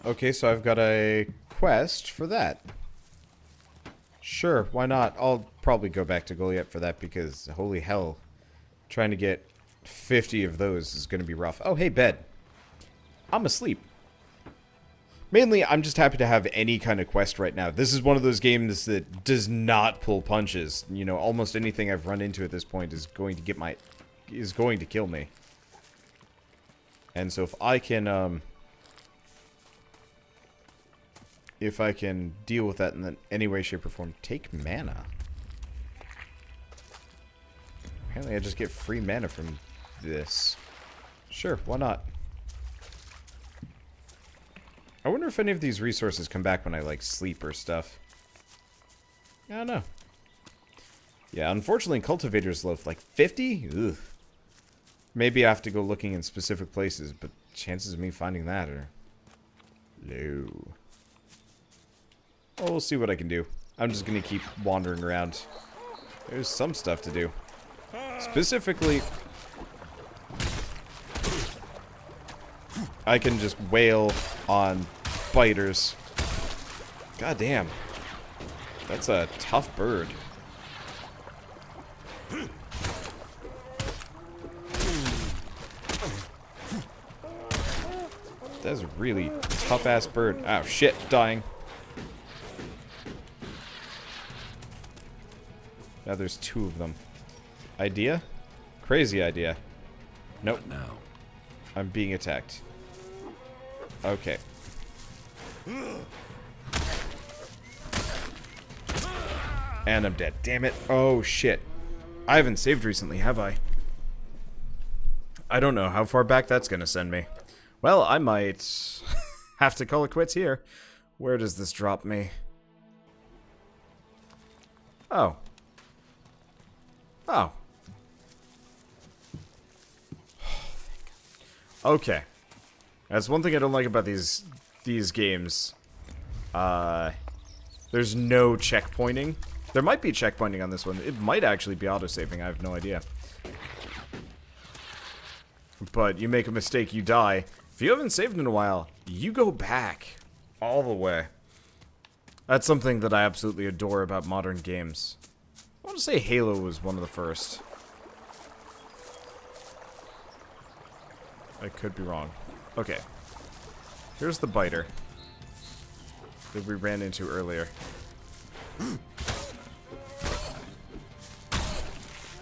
Okay, so I've got a quest for that. Sure, why not? I'll probably go back to Goliath for that because, holy hell, trying to get 50 of those is going to be rough. Oh, hey, bed. I'm asleep. Mainly, I'm just happy to have any kind of quest right now. This is one of those games that does not pull punches. You know, almost anything I've run into at this point is going to kill me. And so if I can deal with that in any way, shape, or form, take mana. Apparently, I just get free mana from this. Sure, why not? I wonder if any of these resources come back when I, like, sleep or stuff. I don't know. Yeah, unfortunately, cultivators live, like, 50? Ugh. Maybe I have to go looking in specific places, but chances of me finding that are low. Oh, we'll see what I can do. I'm just gonna keep wandering around. There's some stuff to do. Specifically, I can just wail on biters. God damn. That's a tough bird. That's a really tough-ass bird. Oh, shit. Dying. Now there's two of them. Idea? Crazy idea. Nope. Not now. I'm being attacked. Okay. And I'm dead. Damn it. Oh, shit. I haven't saved recently, have I? I don't know how far back that's gonna send me. Well, I might have to call it quits here. Where does this drop me? Oh. Oh. Okay. That's one thing I don't like about these games. There's no checkpointing. There might be checkpointing on this one. It might actually be autosaving. I have no idea. But you make a mistake, you die. If you haven't saved in a while, you go back all the way. That's something that I absolutely adore about modern games. I want to say Halo was one of the first. I could be wrong. Okay. Here's the biter that we ran into earlier.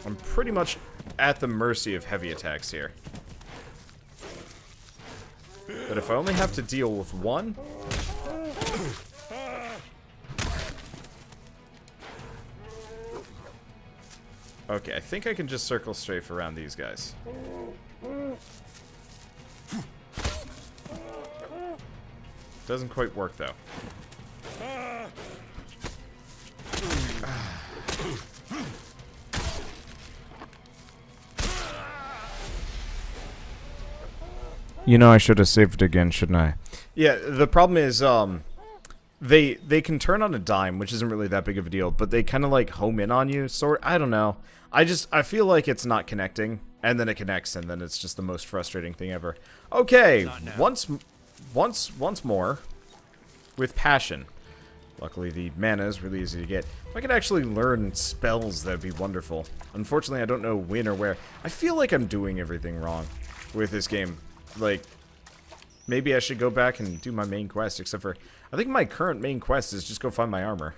I'm pretty much at the mercy of heavy attacks here. But if I only have to deal with one... Okay, I think I can just circle strafe around these guys. Doesn't quite work, though. You know, I should have saved again, shouldn't I? Yeah, the problem is, they can turn on a dime, which isn't really that big of a deal, but they kind of, like, home in on you, sort. I don't know. I feel like it's not connecting, and then it connects, and then it's just the most frustrating thing ever. Okay, once more, with passion. Luckily, the mana is really easy to get. If I could actually learn spells, that'd be wonderful. Unfortunately, I don't know when or where. I feel like I'm doing everything wrong with this game. Like, maybe I should go back and do my main quest, except for, I think my current main quest is just go find my armor.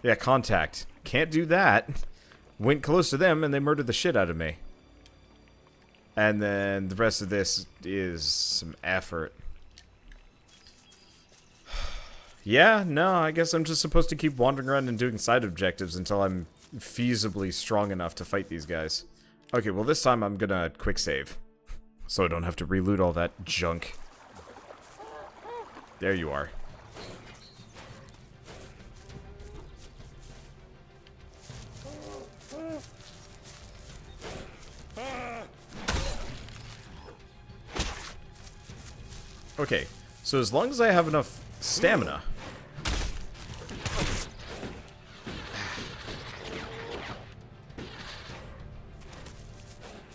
Yeah, contact. Can't do that. Went close to them, and they murdered the shit out of me. And then the rest of this is some effort. Yeah, no, I guess I'm just supposed to keep wandering around and doing side objectives until I'm feasibly strong enough to fight these guys. Okay, well this time I'm gonna quick save. So I don't have to reloot all that junk. There you are. Okay, so as long as I have enough stamina...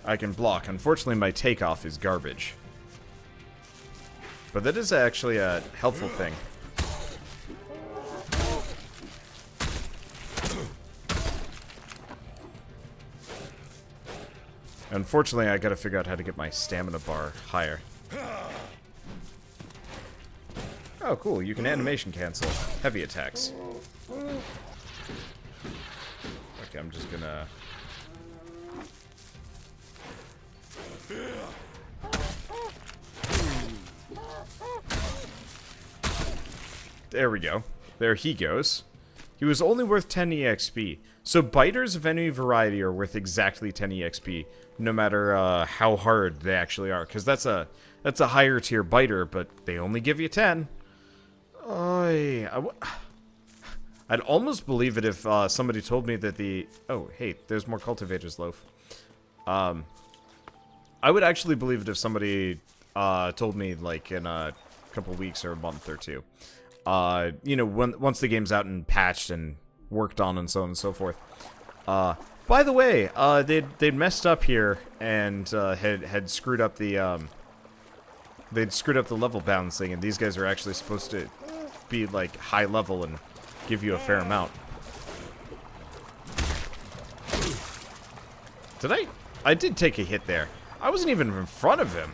I can block. Unfortunately, my takeoff is garbage. But that is actually a helpful thing. Unfortunately, I gotta figure out how to get my stamina bar higher. Oh, cool. You can animation cancel heavy attacks. Okay, I'm just gonna... There we go. There he goes. He was only worth 10 EXP. So biters of any variety are worth exactly 10 EXP, no matter how hard they actually are. Because that's a higher tier biter, but they only give you 10. I'd almost believe it if somebody told me that the... Oh, hey, there's more Cultivator's Loaf. I would actually believe it if somebody told me, like, in a couple weeks or a month or two. You know, once the game's out and patched and worked on and so on and so forth. By the way, they'd messed up here and had screwed up the they'd screwed up the level balancing, and these guys are actually supposed to be like high level and give you a fair amount. Did I? I did take a hit there. I wasn't even in front of him.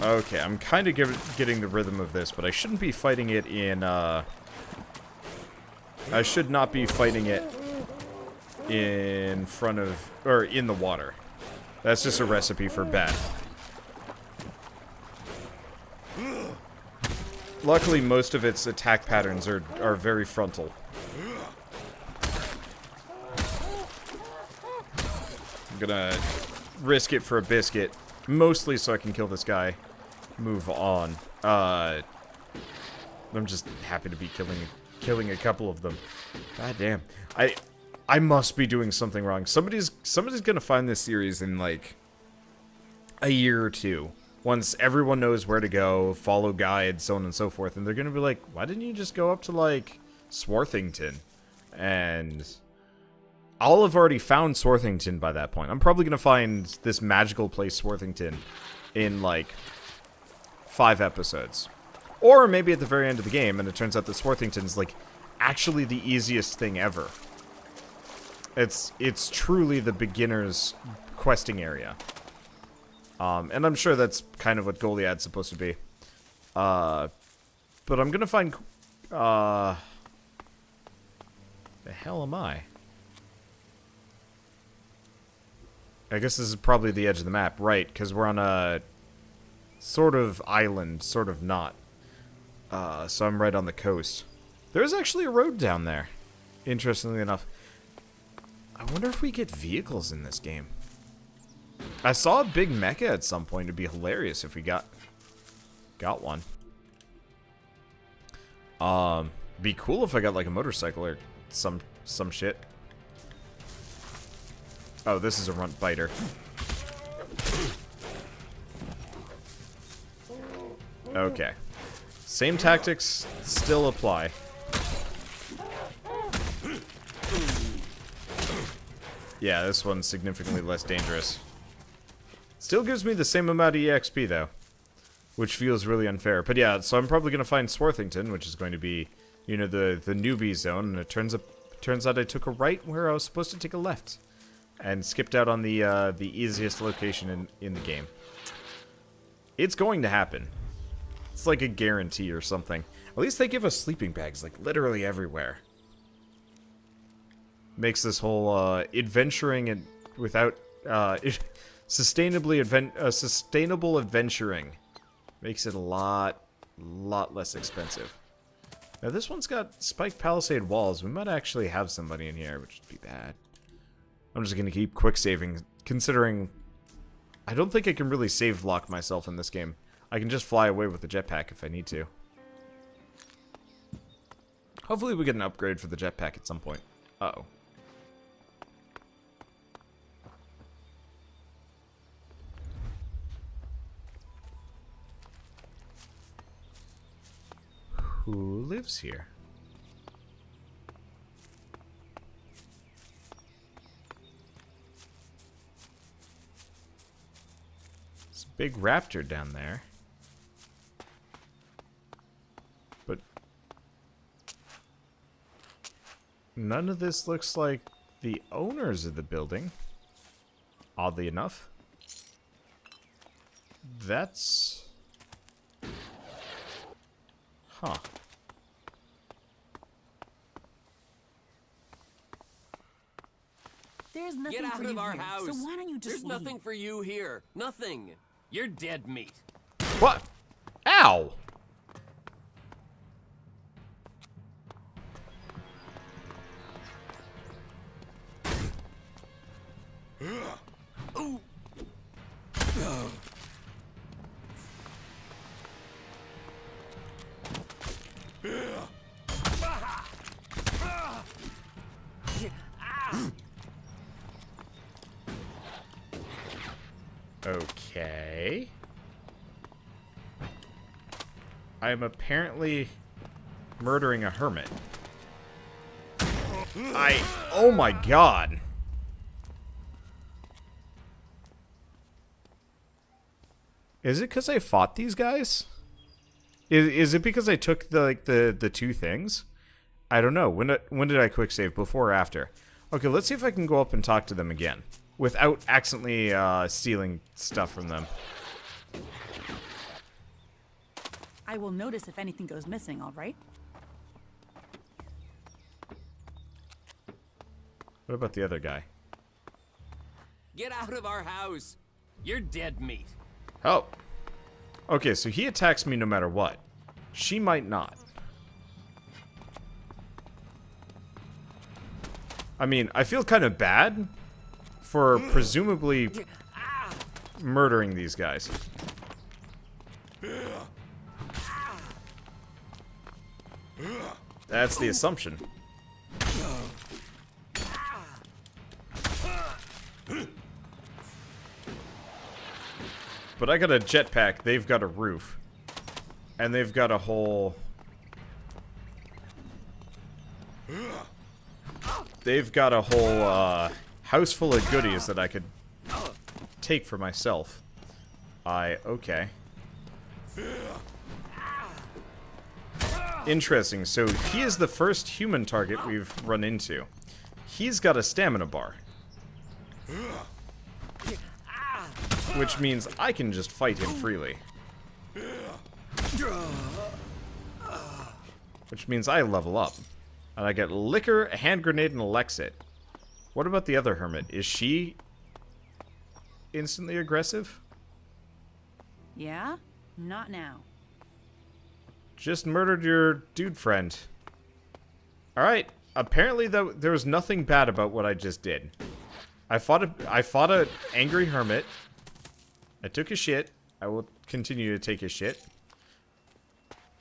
Okay, I'm kind of getting the rhythm of this, but I shouldn't be fighting it in, I should not be fighting it in front of, or in the water. That's just a recipe for bad. Luckily, most of its attack patterns are very frontal. I'm gonna risk it for a biscuit, mostly so I can kill this guy. Move on. I'm just happy to be killing a couple of them. God damn. I must be doing something wrong. Somebody's gonna find this series in like a year or two. Once everyone knows where to go, follow guides, so on and so forth, and they're gonna be like, why didn't you just go up to like Swarthington? And I'll have already found Swarthington by that point. I'm probably gonna find this magical place Swarthington in like 5 episodes. Or maybe at the very end of the game, and it turns out that Swarthington's like actually the easiest thing ever. It's truly the beginner's questing area. And I'm sure that's kind of what Goliad's supposed to be. But I'm gonna find... the hell am I? I guess this is probably the edge of the map. Right, because we're on a sort of island, sort of not. So I'm right on the coast. There's actually a road down there, interestingly enough. I wonder if we get vehicles in this game. I saw a big mecha at some point. It'd be hilarious if we got one. Be cool if I got like a motorcycle or some shit. Oh, this is a runt biter. Okay. Same tactics still apply. Yeah, this one's significantly less dangerous. Still gives me the same amount of EXP, though. Which feels really unfair. But yeah, so I'm probably going to find Swarthington, which is going to be, you know, the newbie zone. And it turns out I took a right where I was supposed to take a left. And skipped out on the easiest location in the game. It's going to happen. It's like a guarantee or something. At least they give us sleeping bags, like, literally everywhere. Makes this whole, adventuring and without, sustainable adventuring. Makes it a lot less expensive. Now, this one's got spiked palisade walls. We might actually have somebody in here, which would be bad. I'm just gonna keep quick saving, considering I don't think I can really save lock myself in this game. I can just fly away with the jetpack if I need to. Hopefully we get an upgrade for the jetpack at some point. Uh-oh. Hulu? lives here? It's a big raptor down there. But none of this looks like the owners of the building. Oddly enough. That's... Huh. There's nothing Get out for you of our here, house. so why don't you just There's leave? nothing for you here. Nothing. You're dead meat. What? Ow! Okay. I am apparently murdering a hermit. Oh my god. Is it because I fought these guys? Is it because I took the two things? I don't know. When did I quick save? Before or after? Okay, let's see if I can go up and talk to them again without accidentally stealing stuff from them. I will notice if anything goes missing, all right? What about the other guy? Get out of our house. You're dead meat. Oh. Okay, so he attacks me no matter what. She might not. I mean, I feel kind of bad for presumably murdering these guys. That's the assumption. But I got a jetpack, they've got a roof. And they've got a whole... They've got a whole house full of goodies that I could take for myself. Okay. Interesting, so he is the first human target we've run into. He's got a stamina bar. Which means I can just fight him freely. Which means I level up. And I get liquor, a hand grenade, and Elexit. What about the other hermit? Is she instantly aggressive? Yeah? Not now. Just murdered your dude friend. Alright. Apparently there was nothing bad about what I just did. I fought a angry hermit. I took a shit. I will continue to take a shit.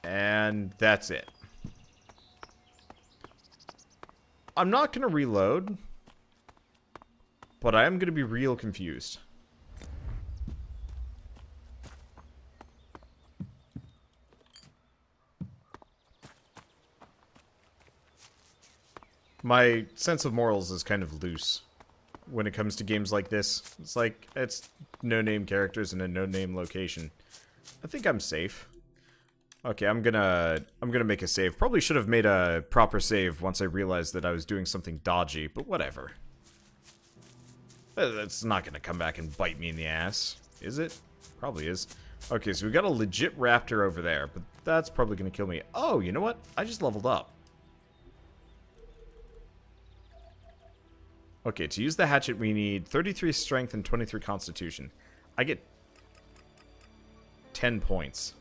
And that's it. I'm not going to reload. But I am going to be real confused. My sense of morals is kind of loose when it comes to games like this. It's like, it's no-name characters in a no-name location. I think I'm safe. Okay, I'm gonna make a save. Probably should have made a proper save once I realized that I was doing something dodgy, but whatever. That's not gonna come back and bite me in the ass, is it? Probably is. Okay, so we got a legit raptor over there, but that's probably gonna kill me. Oh, you know what? I just leveled up. Okay, to use the hatchet we need 33 strength and 23 constitution. I get 10 points.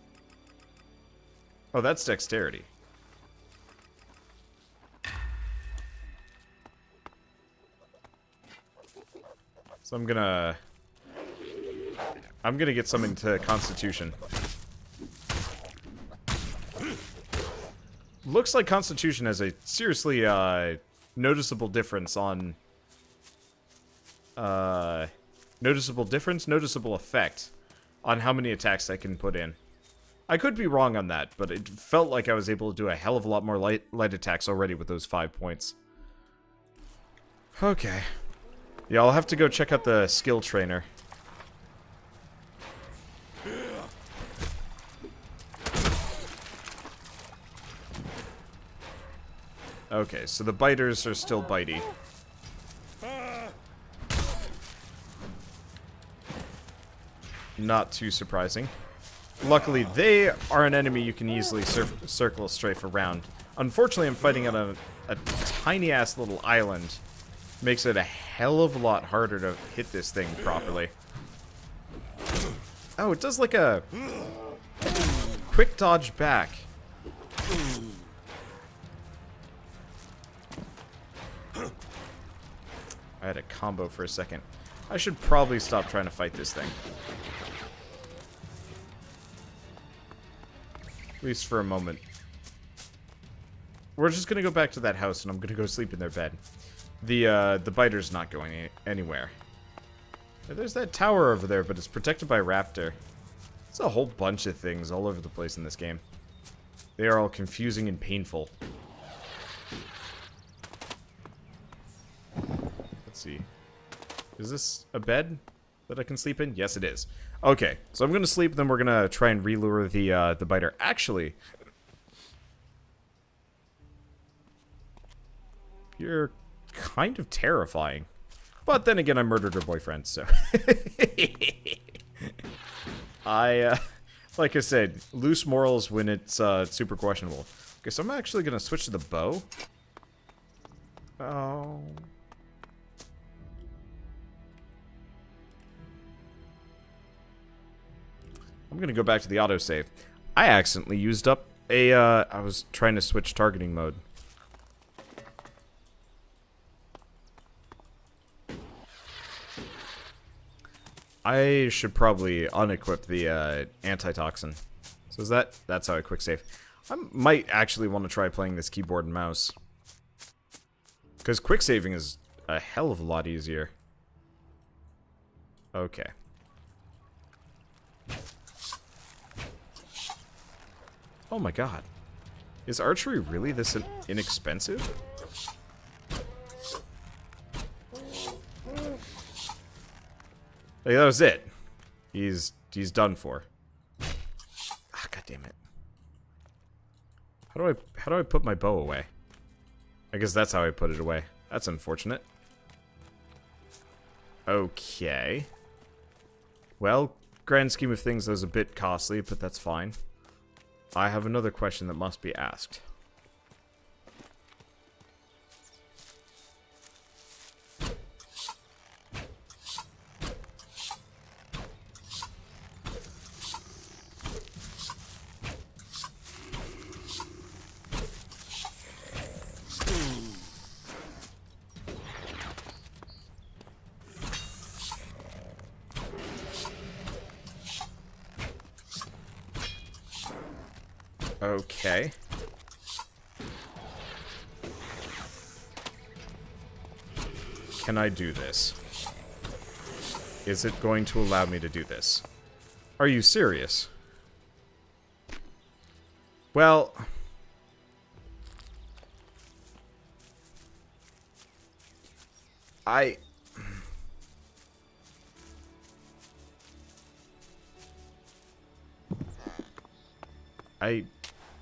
Oh, that's dexterity. So I'm gonna get something to constitution. Looks like constitution has a seriously noticeable difference on noticeable effect on how many attacks I can put in. I could be wrong on that, but it felt like I was able to do a hell of a lot more light attacks already with those 5 points. Okay. Yeah, I'll have to go check out the skill trainer. Okay, so the biters are still bitey. Not too surprising. Luckily, they are an enemy you can easily circle strafe around. Unfortunately, I'm fighting on a tiny-ass little island. Makes it a hell of a lot harder to hit this thing properly. Oh, it does like a quick dodge back. I had a combo for a second. I should probably stop trying to fight this thing. At least for a moment. We're just gonna go back to that house and I'm gonna go sleep in their bed. The biter's not going anywhere. There's that tower over there, but it's protected by Raptor. It's a whole bunch of things all over the place in this game. They are all confusing and painful. Let's see. Is this a bed that I can sleep in? Yes, it is. Okay, so I'm gonna sleep, then we're gonna try and relure the biter. Actually, you're kind of terrifying. But then again, I murdered her boyfriend, so... like I said, loose morals when it's super questionable. Okay, so I'm actually gonna switch to the bow. Oh... I'm gonna go back to the autosave. I accidentally used up a, I was trying to switch targeting mode. I should probably unequip the, antitoxin. So is that's how I quick save. I might actually want to try playing this keyboard and mouse. Because quick saving is a hell of a lot easier. Okay. Oh my god. Is archery really this inexpensive? Like, that was it. He's done for. Ah, god damn it. How do I put my bow away? I guess that's how I put it away. That's unfortunate. Okay. Well, grand scheme of things, that was a bit costly, but that's fine. I have another question that must be asked. Okay. Can I do this? Is it going to allow me to do this? Are you serious? Well... I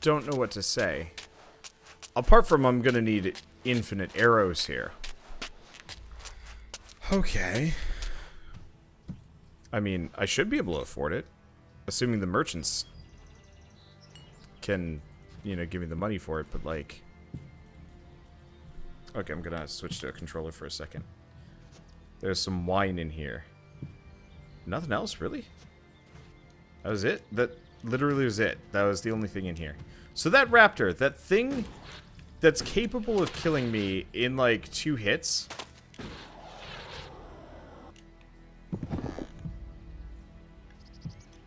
don't know what to say. Apart from I'm gonna need infinite arrows here. Okay. I mean, I should be able to afford it. Assuming the merchants can, you know, give me the money for it, but like... Okay, I'm gonna switch to a controller for a second. There's some wine in here. Nothing else, really? That was it? That literally was it. That was the only thing in here. So that raptor, that thing that's capable of killing me in like 2 hits...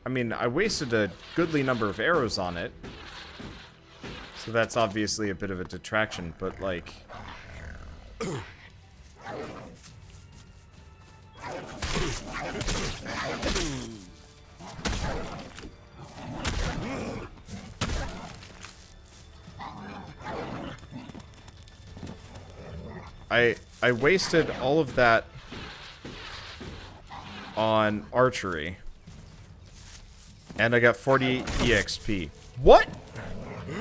I mean, I wasted a goodly number of arrows on it. So that's obviously a bit of a detraction, but like... I wasted all of that on archery. And I got 40 EXP. What?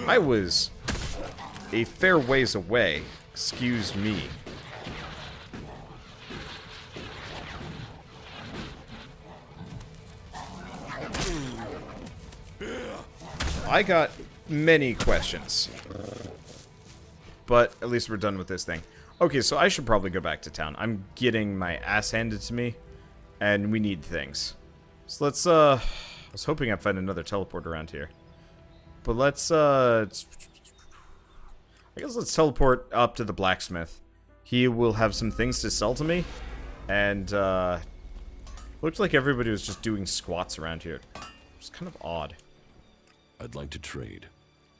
I was a fair ways away. Excuse me. I got many questions. But at least we're done with this thing. Okay, so I should probably go back to town. I'm getting my ass handed to me. And we need things. So let's, I was hoping I'd find another teleport around here. But let's, I guess let's teleport up to the blacksmith. He will have some things to sell to me. And, looked like everybody was just doing squats around here. It's kind of odd. I'd like to trade.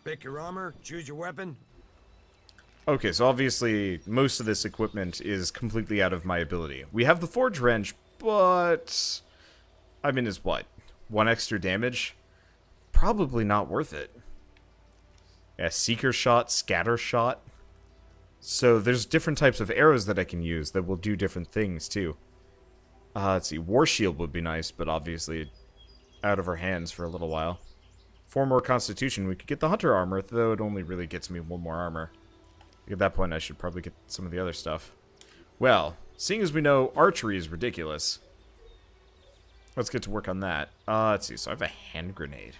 Pick your armor, choose your weapon. Okay, so obviously most of this equipment is completely out of my ability. We have the forge wrench, but I mean, it's what? 1 extra damage? Probably not worth it. Yeah, seeker shot, scatter shot. So there's different types of arrows that I can use that will do different things too. Let's see, war shield would be nice, but obviously out of our hands for a little while. 4 more constitution, we could get the hunter armor, though it only really gets me 1 more armor. At that point, I should probably get some of the other stuff. Well, seeing as we know archery is ridiculous, let's get to work on that. Let's see, so I have a hand grenade.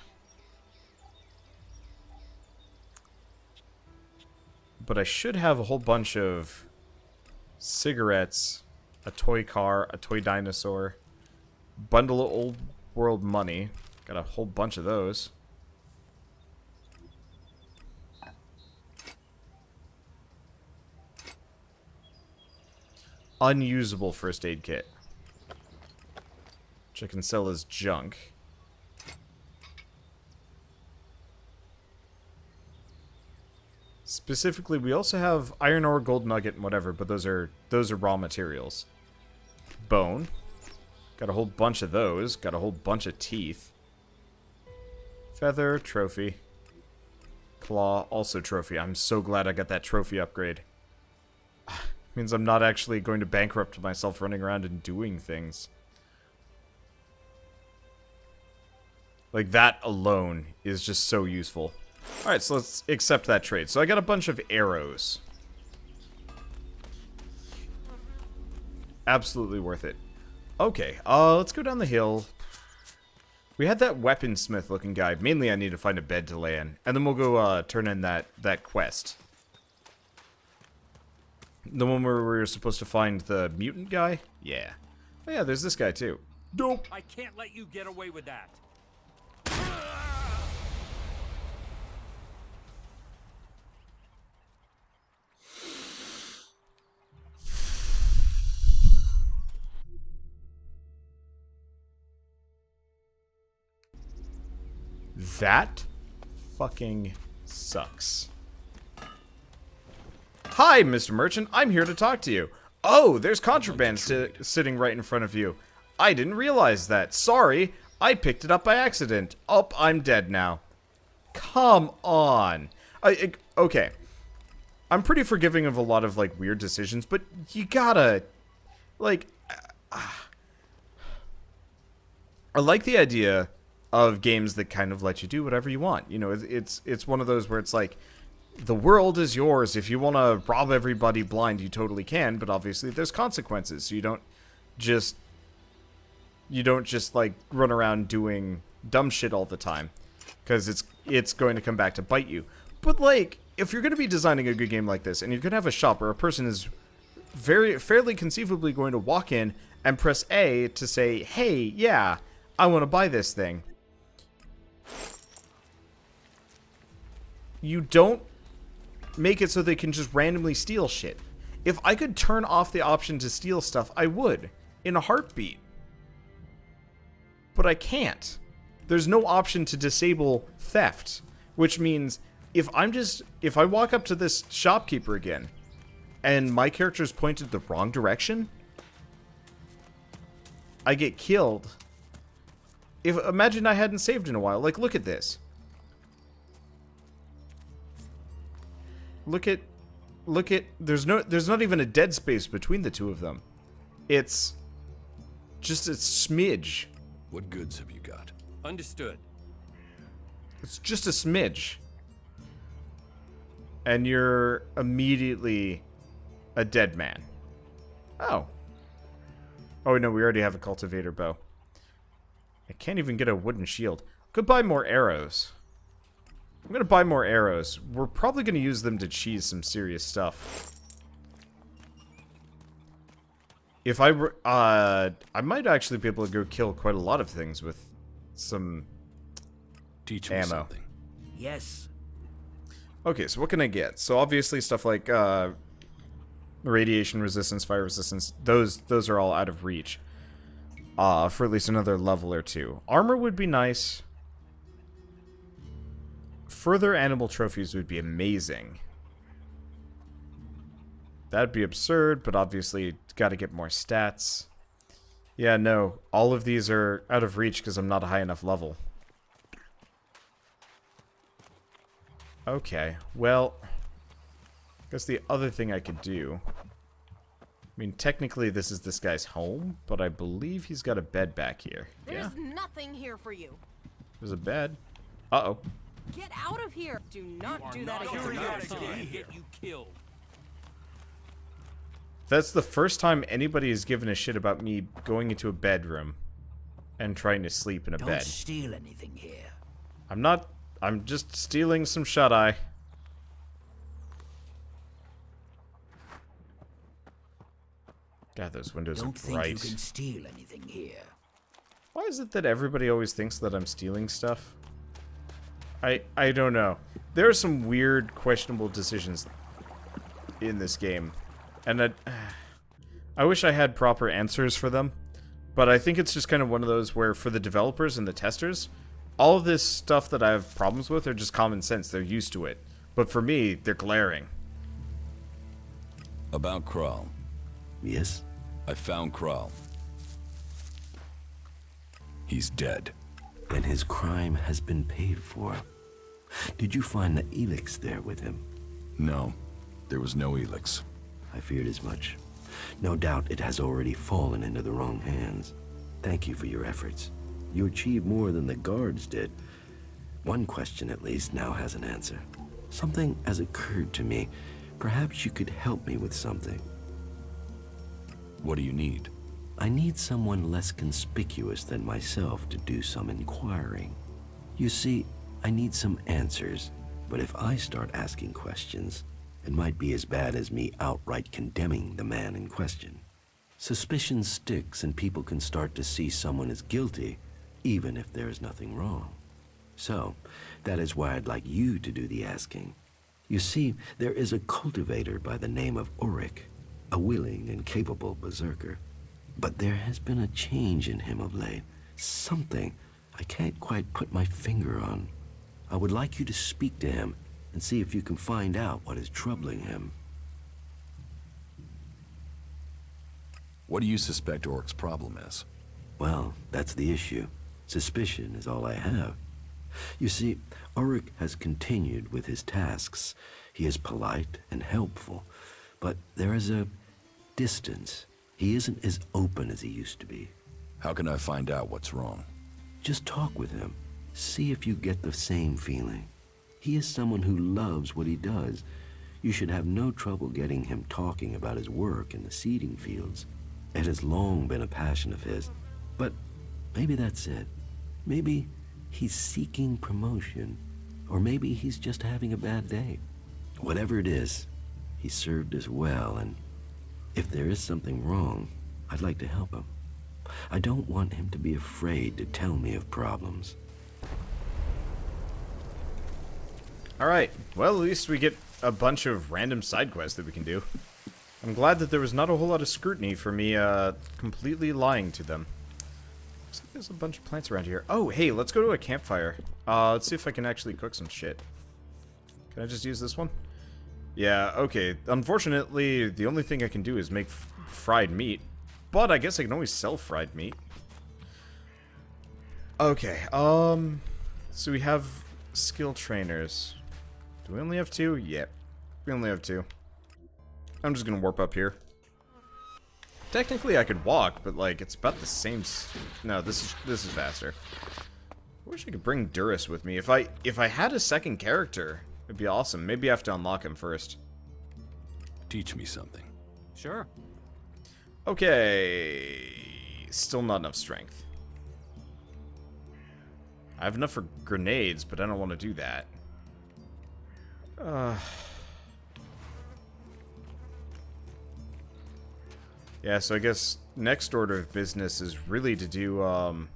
But I should have a whole bunch of cigarettes, a toy car, a toy dinosaur, bundle of old world money. Got a whole bunch of those. Unusable first aid kit, which I can sell as junk. Specifically, we also have iron ore, gold nugget, and whatever, but those are raw materials. Bone, got a whole bunch of those. Got a whole bunch of teeth. Feather, trophy. Claw, also trophy. I'm so glad I got that trophy upgrade. Means I'm not actually going to bankrupt myself running around and doing things. Like, that alone is just so useful. Alright, so let's accept that trade. So I got a bunch of arrows. Absolutely worth it. Okay, let's go down the hill. We had that weaponsmith looking guy. Mainly I need to find a bed to lay in. And then we'll go turn in that quest. The one where we were supposed to find the mutant guy? Yeah. Oh yeah, there's this guy too. Dope. I can't let you get away with that. That fucking sucks. Hi, Mr. Merchant. I'm here to talk to you. Oh, there's contraband sitting right in front of you. I didn't realize that. Sorry. I picked it up by accident. Oh, I'm dead now. Come on. Okay. I'm pretty forgiving of a lot of, like, weird decisions, but you gotta, like, I like the idea of games that kind of let you do whatever you want. You know, it's one of those where it's like, the world is yours. If you want to rob everybody blind, you totally can, but obviously there's consequences. So you don't just like run around doing dumb shit all the time, because it's going to come back to bite you. But like, if you're going to be designing a good game like this, and you're going to have a shop where a person is fairly conceivably going to walk in and press A to say, hey, yeah, I want to buy this thing. You don't make it so they can just randomly steal shit. If I could turn off the option to steal stuff, I would, in a heartbeat. But I can't. There's no option to disable theft, which means if I walk up to this shopkeeper again, and my character's pointed the wrong direction, I get killed. Imagine I hadn't saved in a while. Like, look at this. Look at look at, there's not even a dead space between the two of them. It's just a smidge. What goods have you got? Understood. It's just a smidge. And you're immediately a dead man. Oh. Oh, no, we already have a cultivator bow. I can't even get a wooden shield. Could buy more arrows. I'm gonna buy more arrows. We're probably gonna use them to cheese some serious stuff. If I might actually be able to go kill quite a lot of things with some Teach me ammo. something. Yes. Okay, so what can I get? So obviously stuff like radiation resistance, fire resistance, those are all out of reach. For at least another level or two. Armor would be nice. Further animal trophies would be amazing. That'd be absurd, but obviously got to get more stats. Yeah, no, all of these are out of reach because I'm not a high enough level. Okay, well, I guess the other thing I could do... I mean, technically this is this guy's home, but I believe he's got a bed back here. There's nothing here for you. There's a bed. Uh-oh. Get out of here. Do not do that again. Get you killed. That's the first time anybody has given a shit about me going into a bedroom and trying to sleep in a bed. Don't steal anything here. I'm not... I'm just stealing some shut-eye. God, those windows Don't are think bright. you can steal anything here. Why is it that everybody always thinks that I'm stealing stuff? I don't know. There are some weird, questionable decisions in this game. And I wish I had proper answers for them. But I think it's just kind of one of those where for the developers and the testers, all of this stuff that I have problems with are just common sense. They're used to it. But for me, they're glaring. About Kral. Yes? I found Kral. He's dead. Then his crime has been paid for. Did you find the Elex there with him? No, there was no Elex. I feared as much. No doubt it has already fallen into the wrong hands. Thank you for your efforts. You achieved more than the guards did. One question at least now has an answer. Something has occurred to me. Perhaps you could help me with something. What do you need? I need someone less conspicuous than myself to do some inquiring. You see, I need some answers, but if I start asking questions, it might be as bad as me outright condemning the man in question. Suspicion sticks and people can start to see someone as guilty, even if there is nothing wrong. So, that is why I'd like you to do the asking. You see, there is a cultivator by the name of Ulrich, a willing and capable berserker. But there has been a change in him of late. Something I can't quite put my finger on. I would like you to speak to him and see if you can find out what is troubling him. What do you suspect Orc's problem is? Well, that's the issue. Suspicion is all I have. You see, Ulrich has continued with his tasks. He is polite and helpful, but there is a distance. He isn't as open as he used to be. How can I find out what's wrong? Just talk with him. See if you get the same feeling. He is someone who loves what he does. You should have no trouble getting him talking about his work in the seeding fields. It has long been a passion of his. But maybe that's it. Maybe he's seeking promotion. Or maybe he's just having a bad day. Whatever it is, he served us well, and if there is something wrong, I'd like to help him. I don't want him to be afraid to tell me of problems. Alright, well at least we get a bunch of random side quests that we can do. I'm glad that there was not a whole lot of scrutiny for me completely lying to them. Looks like there's a bunch of plants around here. Oh, hey, let's go to a campfire. Let's see if I can actually cook some shit. Can I just use this one? Yeah, okay. Unfortunately, the only thing I can do is make fried meat. But I guess I can always sell fried meat. Okay, so we have skill trainers. Do we only have 2? Yep. We only have 2. I'm just gonna warp up here. Technically, I could walk, but like it's about the same. No, this is faster. I wish I could bring Duras with me. If I had a second character, it'd be awesome. Maybe I have to unlock him first. Teach me something. Sure. Okay, still not enough strength. I have enough for grenades, but I don't want to do that. Yeah, so I guess next order of business is really to do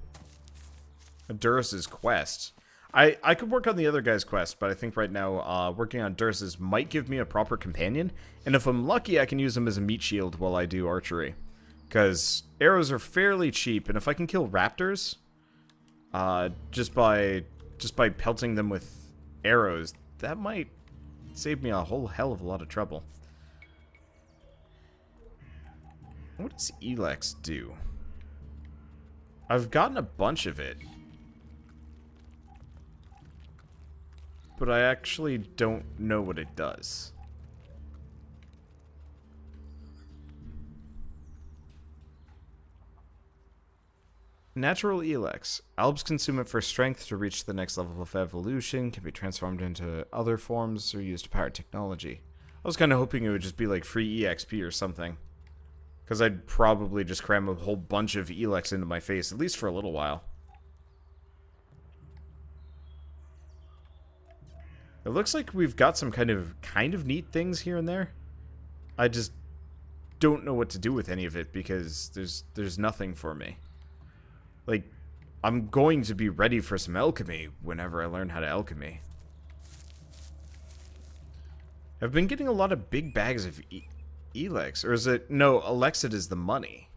Duras's quest. I could work on the other guy's quest, but I think right now working on Duras's might give me a proper companion, and if I'm lucky, I can use him as a meat shield while I do archery. Because arrows are fairly cheap, and if I can kill raptors, just by pelting them with arrows, that might save me a whole hell of a lot of trouble. What does Elex do? I've gotten a bunch of it, but I actually don't know what it does. Natural Elex. Albs consume it for strength to reach the next level of evolution, can be transformed into other forms, or used to power technology. I was kind of hoping it would just be like free EXP or something. Because I'd probably just cram a whole bunch of Elex into my face, at least for a little while. It looks like we've got some kind of neat things here and there. I just don't know what to do with any of it because there's nothing for me. Like, I'm going to be ready for some alchemy whenever I learn how to alchemy. I've been getting a lot of big bags of Elex, or is it... No, Alexid is the money.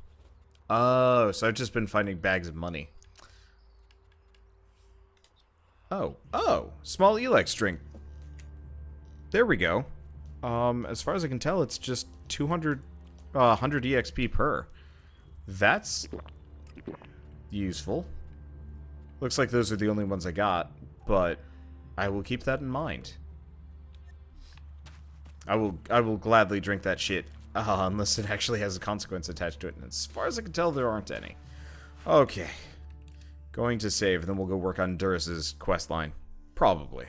Oh, so I've just been finding bags of money. Oh, small Elex drink. There we go. As far as I can tell, it's just 100 EXP per. That's useful. Looks like those are the only ones I got, but I will keep that in mind. I will gladly drink that shit, unless it actually has a consequence attached to it. And as far as I can tell, there aren't any. Okay. Going to save, and then we'll go work on Duras's quest line. Probably.